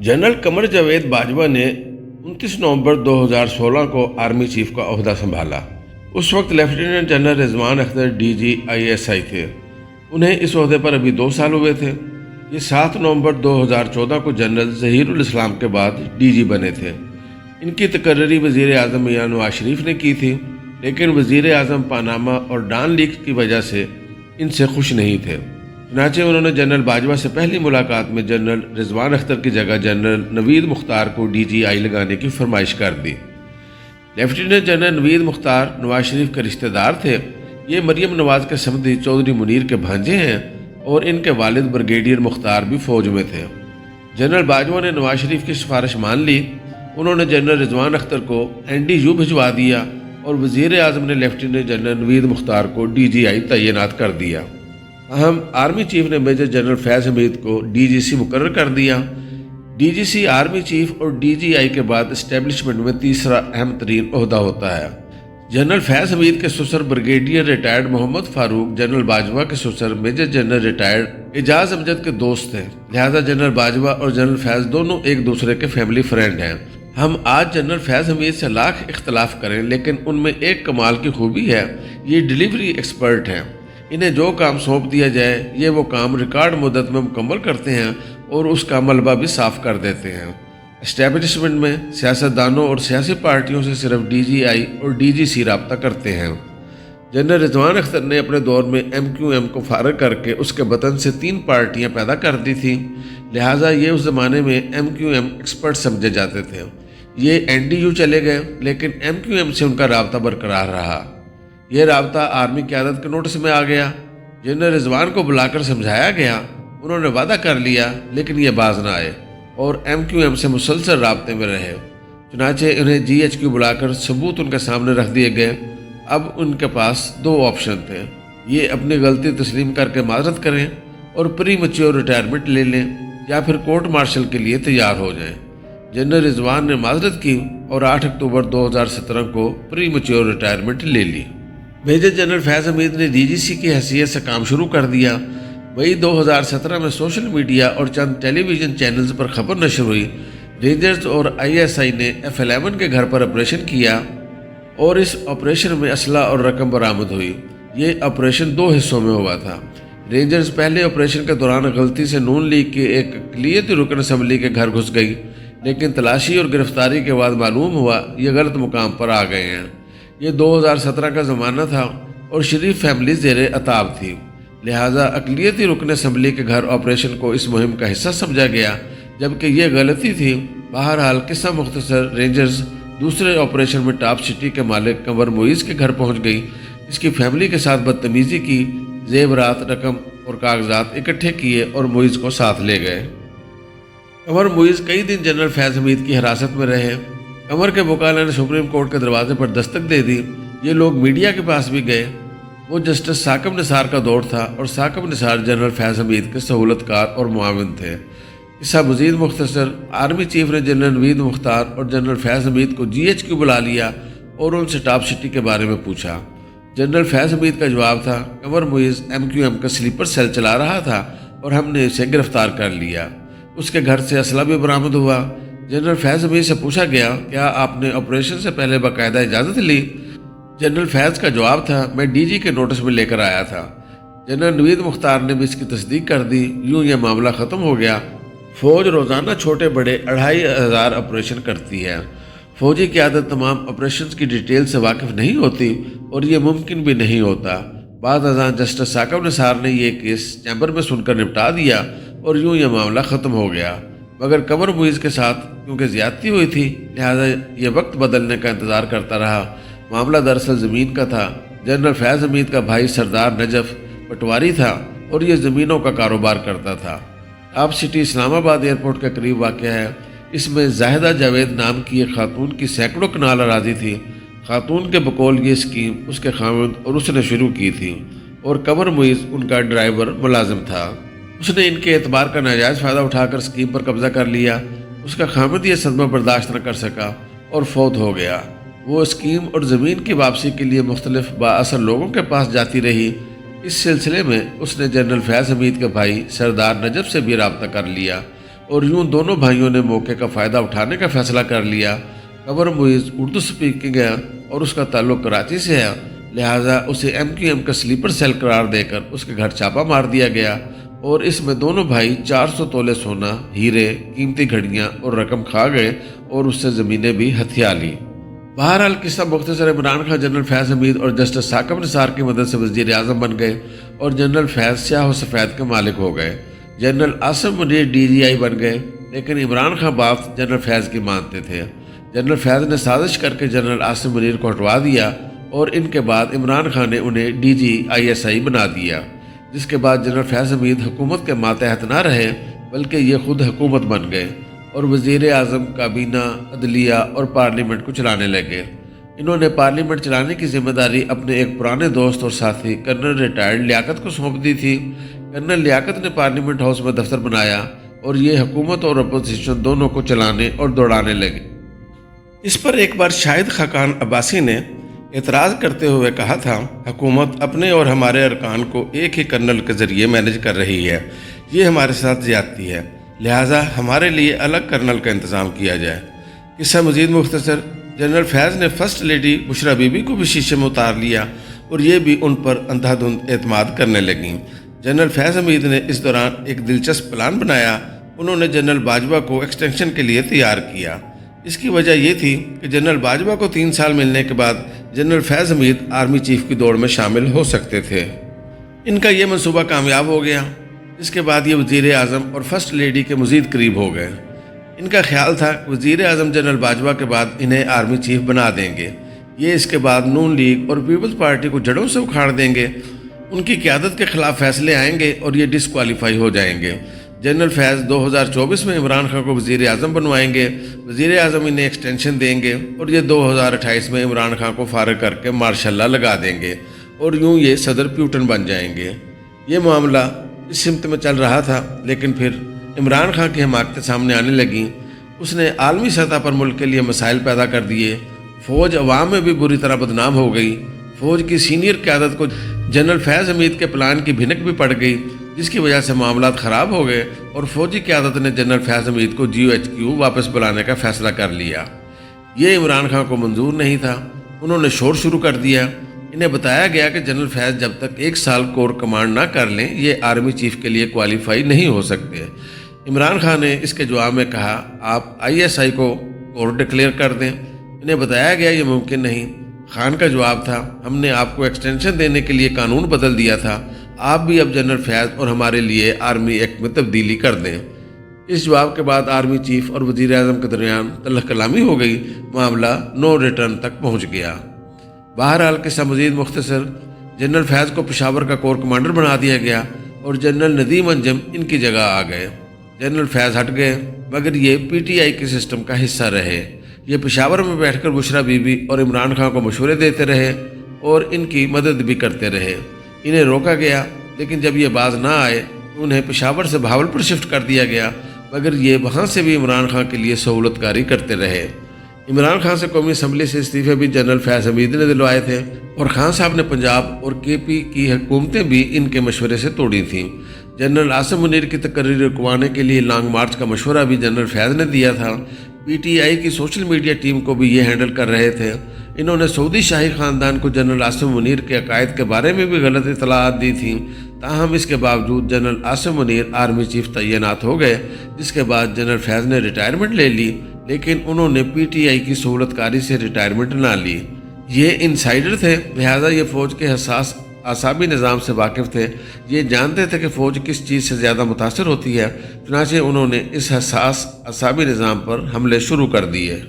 General Qamar Javed Bajwa ने 29 नवंबर 2016 को army chief का ओहदा संभाला। उस वक्त lieutenant general Rizwan Akhtar DG/ISI थे। उन्हें इस ओहदे पर अभी 2 साल हुए थे। ये 7 नवंबर 2014 को जनरल ज़हीरुल इस्लाम के बाद DG बने थे। इनकी तकर्री वज़ीर आज़म मियां नवाज शरीफ ने की थी, लेकिन वज़ीर आज़म पानामा और डॉन लीक की वजह से इनसे खुश नहीं थे। चुनांचे उन्होंने जनरल बाजवा से पहली मुलाकात में जनरल रिजवान अख्तर की जगह जनरल नवीद मुख्तार को DGI लगाने की फरमाइश कर दी। लेफ्टिनेंट जनरल नवीद मुख्तार नवाज शरीफ के रिश्तेदार थे। ये मरियम नवाज के समधी चौधरी मुनीर के भांजे हैं और इनके वालिद ब्रिगेडियर मुख्तार भी फौज में थे। जनरल बाजवा ने नवाज शरीफ की सिफारिश मान ली। उन्होंने जनरल रिजवान अख्तर को NDU भिजवा दिया और वज़ीर आज़म ने लेफ्टिनेंट जनरल नवीद मुख्तार को DGI तैनात कर दिया। अहम आर्मी चीफ ने मेजर जनरल फैज़ हमीद को DGC मुकर्रर कर दिया। DGC आर्मी चीफ और DGI के बाद इस्टेब्लिशमेंट में तीसरा अहम तरीन ओहदा होता है। जनरल फैज़ हमीद के ससुर brigadier retired Mohammad Farooq general Bajwa के ससुर major general retired Ejaz Amjad के दोस्त थे। लिहाजा जनरल बाजवा और जनरल फैज़ दोनों एक दूसरे के फैमिली फ्रेंड हैं। हम आज जनरल फैज़ हमीद से लाख इख्तलाफ करें, लेकिन उनमें एक कमाल की खूबी है, ये डिलीवरी एक्सपर्ट हैं। इन्हें जो काम सौंप दिया जाए ये वो काम रिकॉर्ड मुद्दत में मुकम्मल करते हैं और उसका मलबा भी साफ कर देते हैं। एस्टेब्लिशमेंट में सियासतदानों और सियासी पार्टियों से सिर्फ DGI और DGC रब्ता करते हैं। जनरल रिजवान अख्तर ने अपने दौर में MQM को फारग करके उसके वतन से 3 पार्टियां पैदा कर दी थी। लिहाजा ये उस ज़माने में MQM एक्सपर्ट समझे जाते थे। ये NDU चले गए, लेकिन MQM से उनका रब्ता बरकरार रहा। यह रब्ता आर्मी क़यादत के नोटिस में आ गया। जनरल रिजवान को बुलाकर समझाया गया। उन्होंने वादा कर लिया, लेकिन ये बाज ना आए और MQM से मुसलसल राब्ते में रहे। चुनांचे उन्हें GHQ बुलाकर सबूत उनके सामने रख दिए गए। अब उनके पास 2 ऑप्शन थे। ये अपनी गलती तस्लीम करके माजरत करें और प्री मैच्योर रिटायरमेंट ले लें, या फिर कोर्ट मार्शल के लिए तैयार हो जाएं। जनरल रिजवान ने माजरत की और 8 अक्टूबर 2017 को प्री मैच्योर रिटायरमेंट ले ली। मेजर जनरल फैज़ हमीद ने DGC की हैसियत से काम शुरू कर दिया। मई 2017 में सोशल मीडिया और चंद टेलीविज़न चैनल्स पर खबर नशर हुई, रेंजर्स और ISI ने F11 के घर पर ऑपरेशन किया और इस ऑपरेशन में असला और रकम बरामद हुई। ये ऑपरेशन 2 हिस्सों में हुआ था। रेंजर्स पहले ऑपरेशन के दौरान गलती से नून लीग के एक अक़लियती रुकन असम्बली के घर घुस गई, लेकिन तलाशी और गिरफ्तारी के बाद मालूम हुआ ये गलत मुकाम पर आ गए हैं। ये 2017 का ज़माना था और शरीफ फैमिली ज़ेरे अताब थी। लिहाजा अक़लियती रुकन असम्बली के घर ऑपरेशन को इस मुहिम का हिस्सा समझा गया, जबकि यह गलती थी। बहरहाल किस्सा मुख्तसर, रेंजर्स दूसरे ऑपरेशन में टॉप सिटी के मालिक कंवर मुइज़ के घर पहुंच गई। इसकी फैमिली के साथ बदतमीज़ी की, जेवरात, रकम और कागजात इकट्ठे किए और मुइज़ को साथ ले गए। कंवर मुइज़ कई दिन जनरल फैज़ हमीद की हिरासत में रहे। कंवर के वकाला ने सुप्रीम कोर्ट के दरवाजे पर दस्तक दे दी। ये लोग मीडिया के पास भी गए। वो जस्टिस साकिब निसार का दौर था और साकिब निसार जनरल फैज़ हमीद के सहूलतकार और मुआविन थे। इसका मज़ीद मुख्तसर, आर्मी चीफ ने जनरल नवीद मुख्तार और जनरल फैज़ हमीद को GHQ बुला लिया और उनसे टॉप सिटी के बारे में पूछा। जनरल फैज़ हमीद का जवाब था, कंवर मुइज़ MQM का स्लीपर सेल चला रहा था और हमने इसे गिरफ्तार कर लिया। उसके घर से असला भी बरामद हुआ। जनरल फैज़ हमीद से पूछा गया, क्या आपने ऑपरेशन से पहले बाकायदा इजाज़त ली? जनरल फैज़ का जवाब था, मैं DG के नोटिस में लेकर आया था। जनरल नवीद मुख्तार ने भी इसकी तस्दीक कर दी। यूँ यह मामला ख़त्म हो गया। फ़ौज रोज़ाना छोटे बड़े 2500 ऑपरेशन करती है। फ़ौजी क़यादत तमाम ऑपरेशन की डिटेल से वाकिफ़ नहीं होती और ये मुमकिन भी नहीं होता। बाद अज़ां जस्टिस साकिब निसार ने यह केस चैम्बर में सुनकर निपटा दिया और यूँ यह मामला ख़त्म हो गया। मगर कंवर मुइज़ के साथ क्योंकि ज़्यादती हुई थी, लिहाजा ये वक्त बदलने का इंतज़ार करता रहा। मामला दरअसल ज़मीन का था। जनरल फैज़ हमीद का भाई सरदार नजफ़ पटवारी था और ये ज़मीनों का कारोबार करता था। टॉप सिटी इस्लामाबाद एयरपोर्ट के करीब वाक़या है। इसमें जाहिदा जावेद नाम की एक खातून की सैकड़ों कनाल अराज़ी थी। खातून के बकौल ये स्कीम उसके खामिद और उसने शुरू की थी और कंवर मुइज़ उनका ड्राइवर मुलाजिम था। उसने इनके एतबार का नाजायज़ फ़ायदा उठाकर स्कीम पर कब्ज़ा कर लिया। उसका खामिद यह सदमा बर्दाश्त न कर सका और फौत हो गया। वो स्कीम और ज़मीन की वापसी के लिए मुख्तलिफ बाअसर लोगों के पास जाती रही। इस सिलसिले में उसने जनरल फैज़ हमीद के भाई सरदार नजफ़ से भी रब्ता कर लिया اور یوں دونوں بھائیوں نے موقع کا فائدہ اٹھانے کا فیصلہ کر لیا۔ قمر معیز اردو سپیکنگ ہے اور اس کا تعلق کراچی سے ہے، لہٰذا اسے MQM کا سلیپر سیل قرار دے کر اس کے گھر چھاپا مار دیا گیا اور اس میں دونوں بھائی 400 تولے سونا، ہیرے، قیمتی گھڑیاں اور رقم کھا گئے اور اس سے زمینیں بھی ہتھیا لی۔ بہرحال قصہ مختصر، عمران خان جنرل فیض حمید اور جسٹس ثاقب نثار کی مدد سے وزیر اعظم بن گئے اور جنرل فیض سیاہ و سفید کے مالک ہو گئے۔ جنرل عاصم منیر DGI بن گئے، لیکن عمران خان بات جنرل فیض کی مانتے تھے۔ جنرل فیض نے سازش کر کے جنرل عاصم منیر کو ہٹوا دیا اور ان کے بعد عمران خان نے انہیں DG ISI بنا دیا، جس کے بعد جنرل فیض حمید حکومت کے ماتحت نہ رہے بلکہ یہ خود حکومت بن گئے اور وزیر اعظم، کابینہ، عدلیہ اور پارلیمنٹ کو چلانے لگے۔ انہوں نے پارلیمنٹ چلانے کی ذمہ داری اپنے ایک پرانے دوست اور ساتھی کرنل ریٹائرڈ لیاقت کو سونپ دی تھی۔ کرنل لیاقت نے پارلیمنٹ ہاؤس میں دفتر بنایا اور یہ حکومت اور اپوزیشن دونوں کو چلانے اور دوڑانے لگے۔ اس پر ایک بار شاہد خاقان عباسی نے اعتراض کرتے ہوئے کہا تھا، حکومت اپنے اور ہمارے ارکان کو ایک ہی کرنل کے ذریعے مینج کر رہی ہے، یہ ہمارے ساتھ زیادتی ہے، لہٰذا ہمارے لیے الگ کرنل کا انتظام کیا جائے۔ قصہ مزید مختصر، جنرل فیض نے first lady Bushra be be کو بھی شیشے میں اتار لیا اور یہ بھی ان پر اندھا دھند اعتماد کرنے لگیں۔ جنرل فیض حمید نے اس دوران ایک دلچسپ پلان بنایا۔ انہوں نے جنرل باجوہ کو ایکسٹینشن کے لیے تیار کیا۔ اس کی وجہ یہ تھی کہ جنرل باجوہ کو 3 سال ملنے کے بعد جنرل فیض حمید آرمی چیف کی دوڑ میں شامل ہو سکتے تھے۔ ان کا یہ منصوبہ کامیاب ہو گیا۔ اس کے بعد یہ وزیر اعظم اور فرسٹ لیڈی کے مزید قریب ہو گئے۔ ان کا خیال تھا کہ وزیر اعظم جنرل باجوہ کے بعد انہیں آرمی چیف بنا دیں گے۔ یہ اس کے بعد نون لیگ اور پیپلز پارٹی کو جڑوں سے اکھاڑ دیں گے، ان کی قیادت کے خلاف فیصلے آئیں گے اور یہ ڈسکوالیفائی ہو جائیں گے۔ جنرل فیض 2024 میں عمران خان کو وزیر اعظم بنوائیں گے، وزیر اعظم انہیں ایکسٹینشن دیں گے اور یہ 2028 میں عمران خان کو فارغ کر کے مارشل لا لگا دیں گے اور یوں یہ صدر پیوٹن بن جائیں گے۔ یہ معاملہ اس سمت میں چل رہا تھا، لیکن پھر عمران خان کی حماقتیں سامنے آنے لگیں۔ اس نے عالمی سطح پر ملک کے لیے مسائل پیدا کر دیے۔ فوج عوام میں بھی بری طرح بدنام ہو گئی۔ فوج کی سینئر قیادت کو جنرل فیض حمید کے پلان کی بھنک بھی پڑ گئی، جس کی وجہ سے معاملات خراب ہو گئے اور فوجی قیادت نے جنرل فیض حمید کو GOHQ واپس بلانے کا فیصلہ کر لیا۔ یہ عمران خان کو منظور نہیں تھا۔ انہوں نے شور شروع کر دیا۔ انہیں بتایا گیا کہ جنرل فیض جب تک 1 سال کور کمانڈ نہ کر لیں یہ آرمی چیف کے لیے کوالیفائی نہیں ہو سکتے۔ عمران خان نے اس کے جواب میں کہا، آپ ISI کو کور ڈکلیئر کر دیں۔ انہیں بتایا گیا یہ ممکن نہیں۔ خان کا جواب تھا، ہم نے آپ کو ایکسٹینشن دینے کے لیے قانون بدل دیا تھا، آپ بھی اب جنرل فیض اور ہمارے لیے آرمی ایکٹ میں تبدیلی کر دیں۔ اس جواب کے بعد آرمی چیف اور وزیر اعظم کے درمیان تلخ کلامی ہو گئی، معاملہ نو ریٹرن تک پہنچ گیا۔ بہرحال قصہ مزید مختصر، جنرل فیض کو پشاور کا کور کمانڈر بنا دیا گیا اور جنرل ندیم انجم ان کی جگہ آ گئے۔ جنرل فیض ہٹ گئے مگر یہ PTI کے سسٹم کا حصہ رہے۔ یہ پشاور میں بیٹھ کر بشرا بی بی اور عمران خان کو مشورے دیتے رہے اور ان کی مدد بھی کرتے رہے۔ انہیں روکا گیا، لیکن جب یہ باز نہ آئے تو انہیں پشاور سے بہاولپور شفٹ کر دیا گیا، مگر یہ وہاں سے بھی عمران خان کے لیے سہولت کاری کرتے رہے۔ عمران خان سے قومی اسمبلی سے استعفے بھی جنرل فیض حمید نے دلوائے تھے اور خان صاحب نے پنجاب اور KP کی حکومتیں بھی ان کے مشورے سے توڑی تھیں۔ جنرل عاصم منیر کی تقرری رکوانے کے لیے لانگ مارچ کا مشورہ بھی جنرل فیض نے دیا تھا۔ PTI کی سوشل میڈیا ٹیم کو بھی یہ ہینڈل کر رہے تھے۔ انہوں نے سعودی شاہی خاندان کو جنرل عاصم منیر کے عقائد کے بارے میں بھی غلط اطلاعات دی تھیں، تاہم اس کے باوجود general Asim Munir army chief تعینات ہو گئے، جس کے بعد جنرل فیض نے ریٹائرمنٹ لے لی، لیکن انہوں نے PTI کی سہولت کاری سے ریٹائرمنٹ نہ لی۔ یہ انسائیڈر تھے، لہٰذا یہ فوج کے حساس اعصابی نظام سے واقف تھے۔ یہ جانتے تھے کہ فوج کس چیز سے زیادہ متاثر ہوتی ہے، چنانچہ انہوں نے اس حساس اعصابی نظام پر حملے شروع کر دیے۔